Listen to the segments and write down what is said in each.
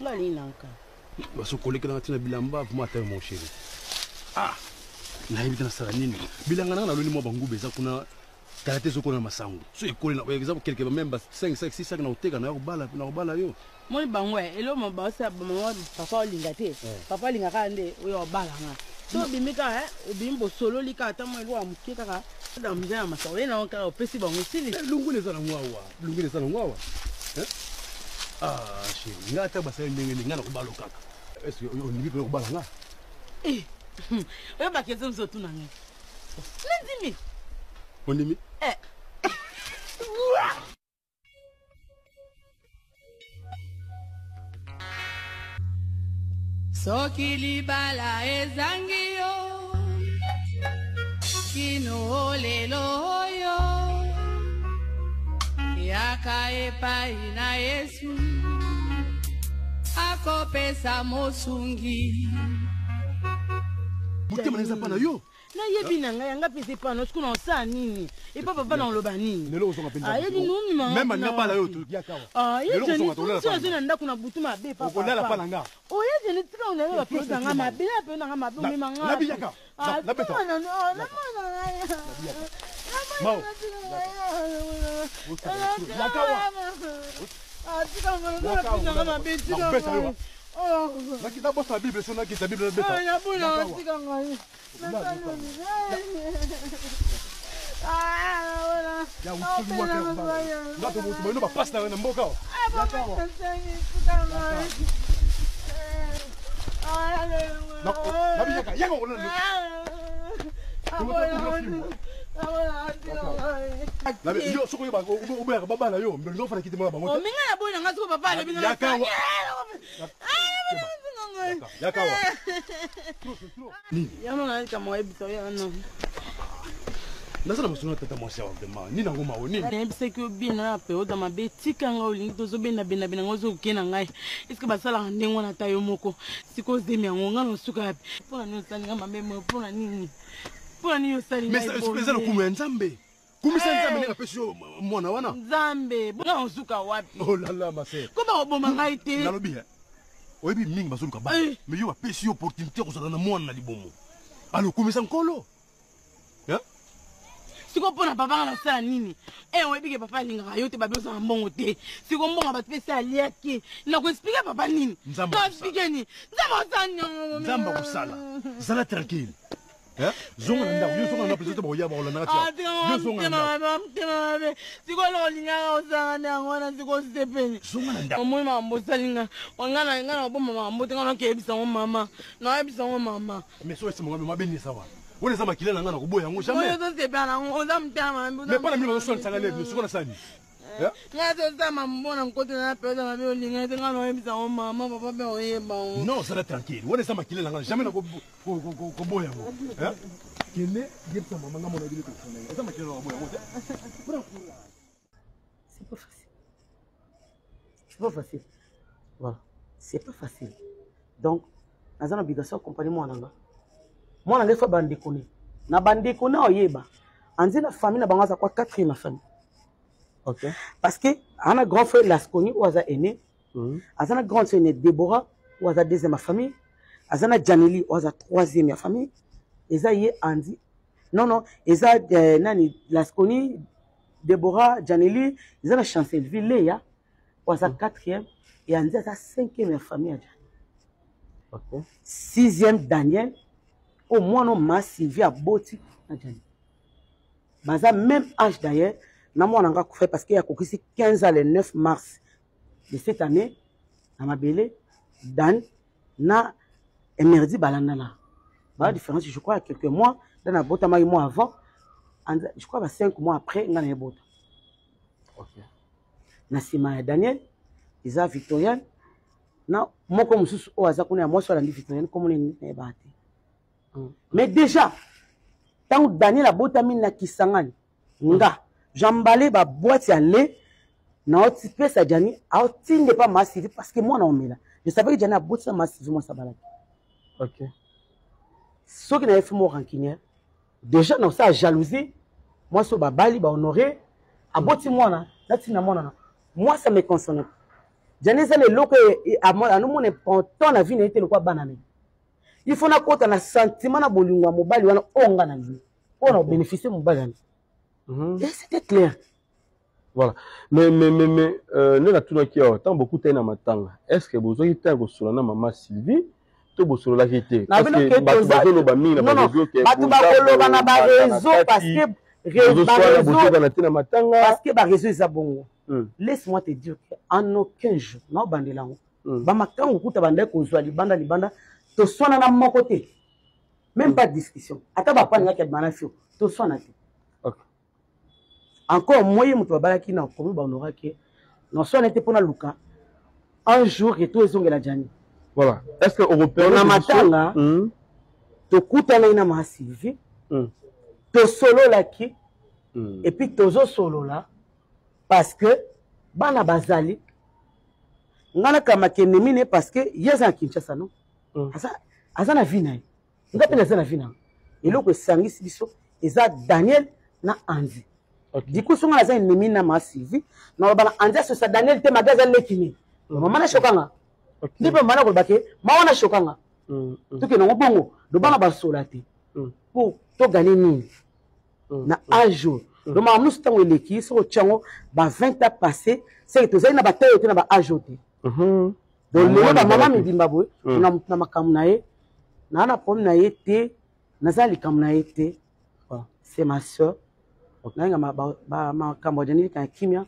Ngali nanka. Baso koleka na tina bilamba pour moi mon chéri. Ah. Na yebita na sala nini. Bilanga na loni mo bangu beza kuna karate soko na masango. So ekole na exemple quelque même 5 6 5 na oteka na bala yo. Moi bangwe elo mo ba sa ba mo papa lingate. Papa lingaka nde oyo bala nga. So bimika obimbo solo lika ata mo elo amukeka ka. Da mja masa wena onka opesi bango sili. Lungule sana ngwawa. Lungule sana ngwawa. Ah, chéri, ngata basali ndenge ngana ko balo kaka. Est-ce que on nibi ko bala nga? Oyo ba kezo mzotu na nga. Ndimi. Ondimi? Soki libala ezangio kino lelo yo yaka epai na Yesu akopesa mosungi Mutema neza pana yo. Na yebi na ngai anga pese pana siku na osa nini e papa bana oloba nini lelo ozonga penza yebi numi mama même na bala yo to yakawa lelo ozonga tolela pana so nda kuna butu mabe papa okolala pana nga oye ni tika una ba pesa nga mabe na pe nga mabe mi manga na biyaka na beta na Mao yakawa tika nga mabe tika nakita bosa la Bible sona kita Bible beta ya buna tika nga ya usulu wake ngato mutu bono ba pasta na mboka na biyaka yaka ngona yo soko yo ba ubeka baba na yo mbelo fana kiti mwana bango minga na boy nga soko papa le binga yakawa yakawa ni yama na kama ebito yana nasala musuna tata mwasi wa dema ni nango mawo ni ebise ko bina pe oda mabe tika nga olingi tozo bena ngozo kena ngai eske basala ndengo na tayo moko siko zemi ngo nga no suka pona ni osali nga mabe mo pona nini osali mais c'est le kumu nzambe kumisa nzambe nenga pesho mwana wana nzambe bona osuka wapi oh la la ma sœur koma oboma ngai te nalobi oyebi mingi bazoluka ba mais yo apesi opportunité kozala na mwana na libomo alo kumisa nkolo ya siko pona papa na sala nini oyebi ke papa linga yo te babe osala mbongo te siko mbongo ba pesi aliaki na ko expliquer papa nini nzambe expliquer ni nzambe kusala zala tranquille zonga nda yo zonga na president ba oyaba olana kati yo zonga nda siko lo linga osanga na ngona siko stepeni zonga nda omwe mambo salinga wangana ngana bo mambo ngana kebisa ngo mama na ebisa ngo mama mais so ese mo mabeni sawa wona sama kilana ngana kuboya ngo jamais oyo to stepana ngo zamtama mais pas na mimi so nsanga le siko na sani ngazo sama mbona nkote na pesa mabe olinga ngana ebisa ngo mama papa be oyeba ngo non ça tranquille wona sama kilana ngana jamais na kuboya ngo kene yepsa mama ngamo na bile ko sona sama kilana kuboya ngo c'est pas facile. C'est pas facile. Voilà. C'est pas facile. Donc, nous avons l'obligation de accompagner moi. Moi, je suis bandéconé. Na bandéconé, oyeba. On dit la famille na bangaza quoi quatrième famille. OK. Parce que on a grand frère Lasconi ou aza aîné. Azana grand sœur Déborah ou aza deuxième famille. Azana Janeli ou aza troisième famille. Eza yé Andy. Non, eza nani Lasconi Déborah, Janeli, ils ont la chance de vivre là, ou à sa quatrième, et Andy à sa cinquième famille. Okay. Sixième, Daniel, au moins, on a Sylvie à Boti. Baza même âge d'ailleurs, n'a pas encore fait parce qu'il y a 15 ans le 9 mars de cette année, à ma belle, Dan, na Emerdi Balanana. La différence, je crois, quelques mois, dans la botte à mois avant. Je crois que 5 mois après, on a eu un OK. Nasima Daniel, Isa Victorienne. Na moi comme sous au hasard qu'on est à moi sur la Victorienne comme on est battu. Mais déjà, tant que Daniel a botamine na Kisangani, nga, j'emballais ma boîte à lait, na otipe sa Jani, a otine pas massif parce que moi non là. Je savais que Jani a boîte massivement sa balade. OK. Ce qui n'avait fait mon rancunier, déjà non ça jalousie. Moi, ce babali, honoré, à boti moi, moi, ça me concerne. Jani ça le loko à nous mon important na vie n'était le quoi banane. Il faut na kota na sentiment na bolingwa mobali wana onga na vie. On a bénéficié mobali. Et c'était clair. Voilà. Mais nous avons tout qui tant beaucoup de temps. Est-ce que vous avez été sur la maman Sylvie? Tout vous sur la vérité. Parce que réseau est bon. Laisse-moi te dire qu'en aucun jour, non bandelango. Bamakan ou kuta bande ko zwa libanda to sona na mon côté. Même pas de discussion. Ata ba pa nga ke banafio. To sona te. Encore moyen mutu balaki na komi ba onora ke non sona te pona luka. Un jour que tout ezonge la jani. Voilà. Est-ce que européen na matanga to kuta na ina ma Sylvie. To solo laki. Et puis tozo solo là parce que bana bazali ngana kama kenemine parce que yeza Kinshasa non asa na vina ngapela na vina eloko sangisi biso eza Daniel na Anzi du coup songa za nemine na ma Sylvie na bana Anzi so sa Daniel te magaza lekini mama na shokanga ndipo mana ko bake mama na shokanga tuke no bongo do bana basola te pour to gagner nini na un jour le maman nous sommes l'équipe sur le chango 20 ans passé c'est que tous na bataille na ba ajouté donc le maman me dit mbabwe na makamu nae na na problème na été nazali kamu na été c'est ma sœur na nga ba makamu jani ka kimia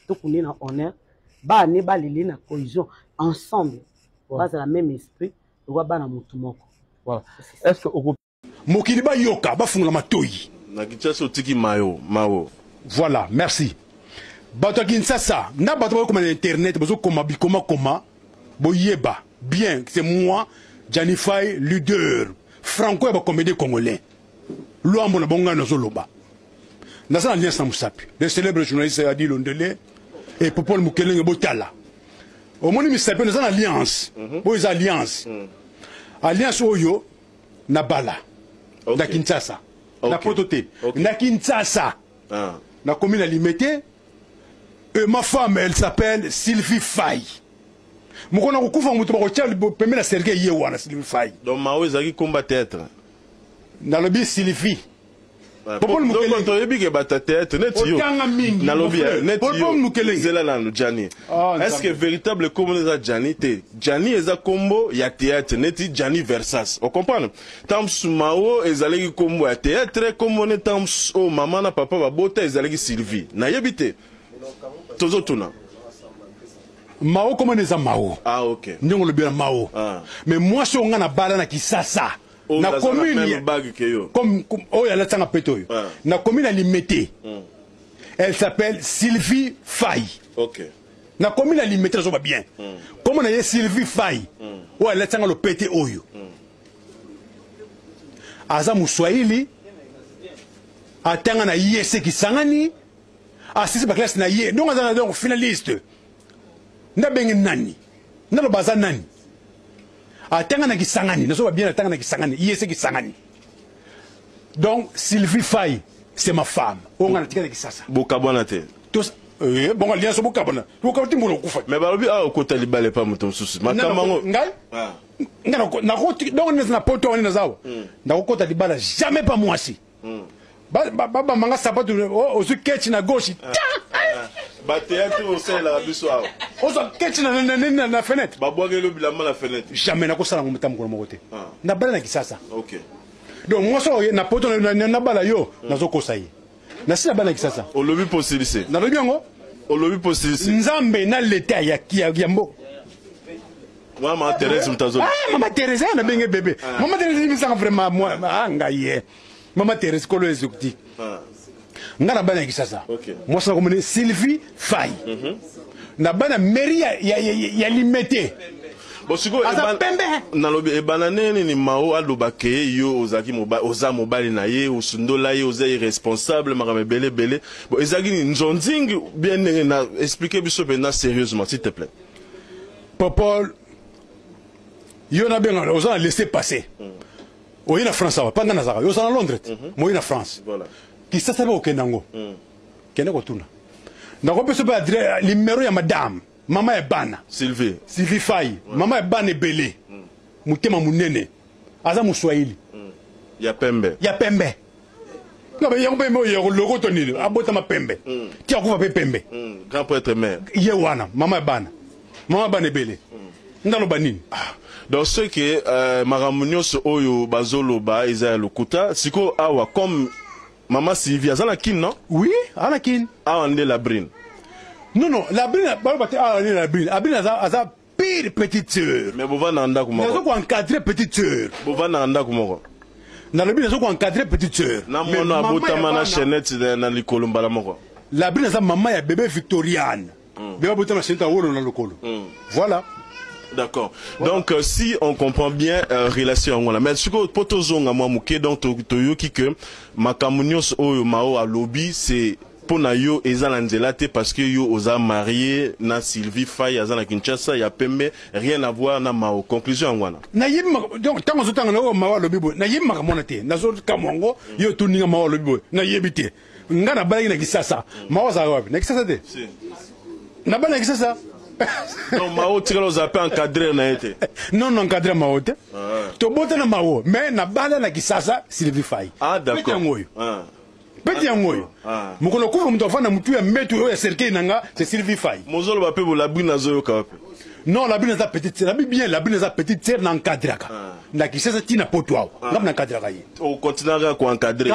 to kuni na honneur ba ne ba lili na cohésion ensemble ba la même esprit to ba na mutu moko voilà est-ce que mokili ba yoka ba fungula matoyi Voilà, merci. Bato Kinshasa, na bato comme internet, bato comment, boyeba, bien, c'est moi, Janify, leader, Franco et comédie congolais. L'homme na bonga na zoloba. Nasa alliance na musapi. Le célèbre journaliste Adi Londele et Popol Mukele Botala. Au moins musapi nous en alliance. Boys alliance. Alliance oyo na bala. Na Kinshasa. Na pototé. Na Kinshasa. Na commune Limité. Et ma femme, elle s'appelle Sylvie Faye. Mokona kukufa mutu bakotia pembe na Sergei Yewana Sylvie Faye. Donc Mao ezaki combat théâtre. Na lobi Sylvie. Popol Mukele to yebi ke bata théâtre net yo. Na lobi net yo. Popol Mukele zela na Jani. Est-ce que véritable comme les Jani te Jani eza combo ya théâtre net Jani Versas. On comprend? Tam Mao ezalaki combo ya théâtre comme on est tam o maman na papa ba bota ezalaki Sylvie. Na yebite. Tozo tuna. Mao comment les Mao? Ah ok. Ndongo le bien Mao. Mais moi si on a na bala na Kisasa. Na commune comme oh ya la tanga peto yo. Na commune à Limité. Elle s'appelle Sylvie Faye. OK. Na commune à Limité ça va bien. Comme on a Sylvie Faye. Oh elle tanga le pété oyo. Aza Muswahili. Atanga na yese kisangani. Asisi ba classe na ye. Donc aza donc finaliste. Na bengi nani? Na baza nani? Atanga na kisangani, nous sommes bien atanga na kisangani, yese kisangani. Donc Sylvie Faye, c'est ma femme. On a tika kisasa. Bokabona te. Tous bon alliance bokabona. Bokaboti mbolo kufa. Mais balobi a okota libale pa muto susu. Makamango. Ngai? Ngana na koti donc na poto on na zawa. Na okota libala jamais pas moi si. Baba manga sapato o su ketch na gauche. Ba théâtre au sein la biso awa. Ozo ketch na fenêtre. Ba boage lo bilamba la fenêtre. Jamais na ko sala ngomta mko na mokote. Na bala na kisasa. OK. Donc moi so na poto na bala yo nazo kosayi. Na sina bala na kisasa. O lobi posilise. Na lobi ngo? O lobi posilise. Nzambe na leta ya mbo. Mama Thérèse mtazo. Mama Thérèse na benge bébé. Mama Thérèse mi sanga vraiment moi ngaye. Mama Thérèse kolo ezokti. Ngana bana kisasa. Moi ça comme Sylvie Faye. Na bana mairie ya Limité. Bon siko nalobi ebanane ni Mao alobake yo ozaki oza mobali na ye osundola ye oza irresponsable makame belé. Bon ezaki ni nzonding bien na expliquer biso pena sérieusement s'il te plaît. Popol yo na bien oza laisser passer. Oye na France pas na Nazara yo na Londres. Moi na France. Voilà. Qui ça va au Kenango. Kenango tuna. Na ko peso ba numéro ya madame Maman est bana. Sylvie Faye. Maman est bana belé. Mutema munene. Aza muswahili. Ya pembe. Non mais y'a pembe y'a logo toni. Abota ma pembe. Ti akufa pe pembe. Grand prêtre mère. Yewana. Maman est bana. Maman est bana belé. Ndalo banini. Donc ce que Maramunios Oyo Bazolo Ba Isa Lokuta, siko awa comme Maman Sylvie Azanakin non? Oui, Anakin. Ande la brine. Non, la brine, la brine a pire petite sœur. Mais Bova Nanda Kumoko. Nous avons encadré petite sœur. Bova Nanda Kumoko. Dans la brine, nous avons encadré petite sœur. Mais maman Botamana Chenette dans le Columbala Moko. La brine, maman est bébé Victoriane. Bébé Botamana Chenette dans le Colo. Voilà. D'accord. Donc si on comprend bien relation ngona mais siko potozonga mwa muke donc toyoki que makamunios oyo mao a lobby c'est pour na yo ezala nzela te parce que yo oza marié na Sylvie Faye azana Kinshasa ya pembe rien à voir na mao conclusion ngwana na yima donc tango zotanga na mao lobby bo na yima kamona te na zo kamongo yo tuninga mao lobby bo na yebite ngana balaki na Kisasa mao za wapi na Kisasa te na bana Kisasa. Non, Mao tire aux appels encadrés na été. Non, encadré Mao te. To bote na Mao, mais na bala na Kisasa Sylvie Faye. Ah d'accord. Petit yangoyo. Mukolo kufa mtu afana mtu ya metu yo ya serikali nanga c'est Sylvie Faye. Mozolo ba pe bo la bina zo ka. Non, la bina za petite sœur, la bien la bina za petite sœur na encadraka. Na Kisasa tina potwa. Ngam na encadraka yi. O continuera ko encadrer.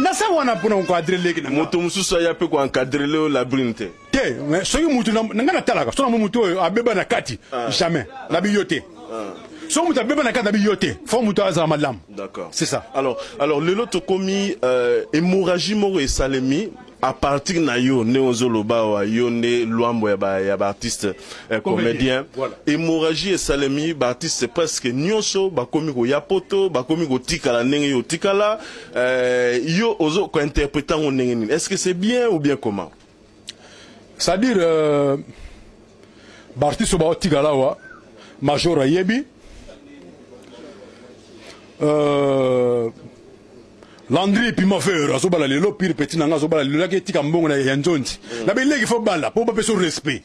Na sa wana pona encadrer leki na. Moto mususu ya pe ko encadrer la brinte. Te, soki mutu na ngana talaka, sona mutu abeba na kati. Jamais. La biyote. So mutu abeba na kati na biyote. Fo mutu azama malam. D'accord. C'est ça. Alors le lot commis hémorragie moro et salemi à partir na yo ne ozoloba wa yo ne luambo ya ba artiste comédien. Voilà. Hémorragie et salemi ba artiste c'est presque nyonso ba komi ko yapoto ba komi ko tikala ndenge yo tikala yo ozo ko interpréter on ndenge. Est-ce que c'est bien ou bien comment? C'est-à-dire ba artiste ba tikala wa major yebi Landry puis ma frère asobala lelo pire petit nanga asobala lelo la tika mbongo na yanzonzi na beleki fo bala pour pas sur respect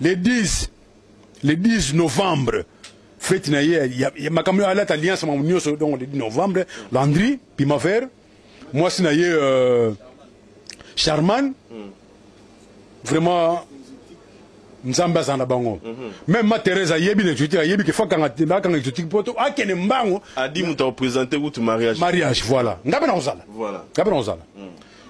le 10 novembre fête na ya makamyo ala alliance ma munyoso donc le 10 novembre Landry puis ma frère moi c'est na Charman vraiment nzamba zana bango même ma Teresa yebi ne tuti yebi ke fakanga bakanga tuti poto akene mbango adi muta présenter ou mariage voilà ngabe na ozala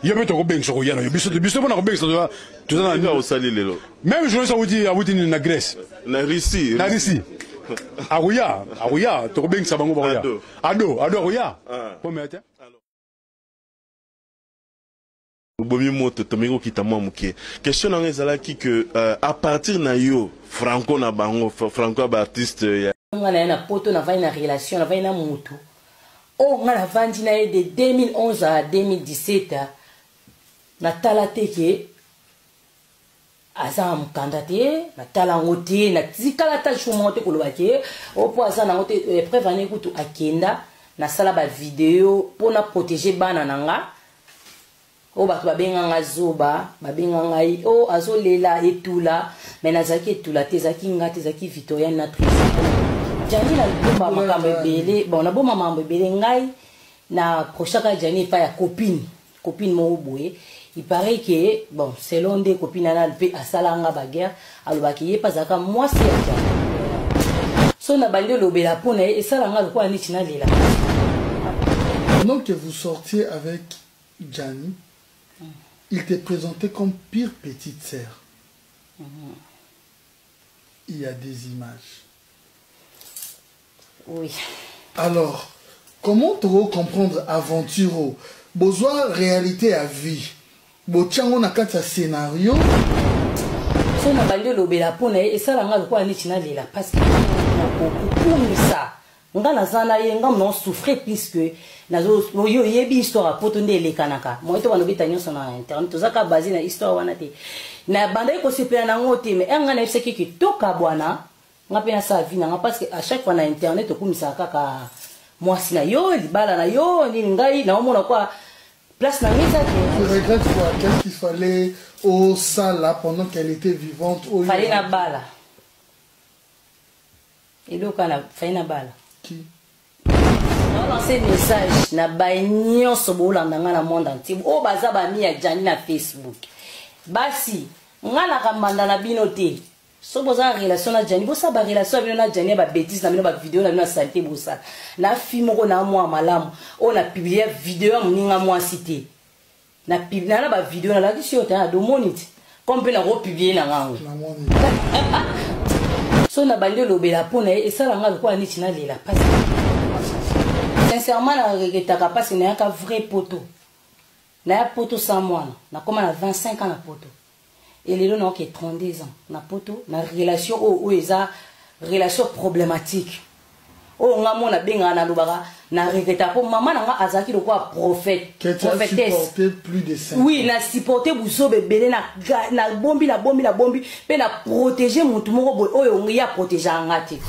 yebi to ko bengso ko yana yebi so bona ko bengso to na au sali lelo même je ça wuti na Grèce na Russie aouya to ko bengsa bango ba ado aouya ko mete bomi moto tomiko kitamo muke question na ngezala ki que à partir na yo franco na bango franco ba artiste ya ngana na poto na vai na relation na vai na mutu o ngana vandi na de 2011 à 2017 na talate ke azam kandate na talangote na tikala ta chumote ko lobake o po azana ngote prévane kutu akenda na sala ba vidéo pour na protéger bana nanga o bato babenganga zoba babenganga o azolela etula mais nazaki etula te zaki ngate zaki Victoria na trice jani na bomba makambo ebele bon na bomba makambo ebele ngai na prochaka jani pa ya copine mo boye il paraît que bon selon des copines na pe asalanga baguerre alobaki ye pazaka moi c'est so na bande lobela pona e salanga kwa ni china lela. Pendant que vous sortiez avec Jani, il t'est présenté comme pire petite sœur. Il y a des images. Oui. Alors, comment tu veux comprendre aventure, besoin réalité à vie, botchango na kata scénario. So na bande lobela pona e salanga kwa ni china lela parce que ça. Ngana zana ye ngam non souffrir puisque nazo yo yebi histoire poto ndele kanaka moi to banobita nyonso na internet tozaka basé na histoire wana te na banda ko sepela na ngote mais ngana efseki ki toka bwana ngape na sa vie na parce que à chaque fois na internet okumisa kaka moi sina yo libala na yo ni ngai na omona kwa place na ngisa tu regrettes quoi? Qu'est-ce qu'il fallait au sala pendant qu'elle était vivante? Fallait na bala. Et donc on a fait na bala. Qui? On a lancé message na baignon sobolanda nga na monde entier. O baza ba mi ya Jani na Facebook. Basi nga na kamanda na binote. So boza relation na Jani, bosa ba relation bino na Jani ba bêtise na bino ba vidéo na bino na santé bosa. Na film ko na moi malamu. On a publié vidéo moninga moi cité. Na publié na ba vidéo na la kisio ta do monite. Comme pe na republier na ngango. Na monite. So na bande lobela pona et ça la nga ko ani tina lela parce sincèrement na regretaka parce na ka vrai poto. Na poto sans moi na comme na 25 ans na poto. Et les gens qui 32 ans na poto na relation o eza relation problématique. O nga mona benga na lobaka na regretta pour maman nga azaki de quoi prophète prophétesse plus de 5 oui na supporter buso bebele na bombi pe na protéger mutu moko boy oyo ngi ya protéger ngati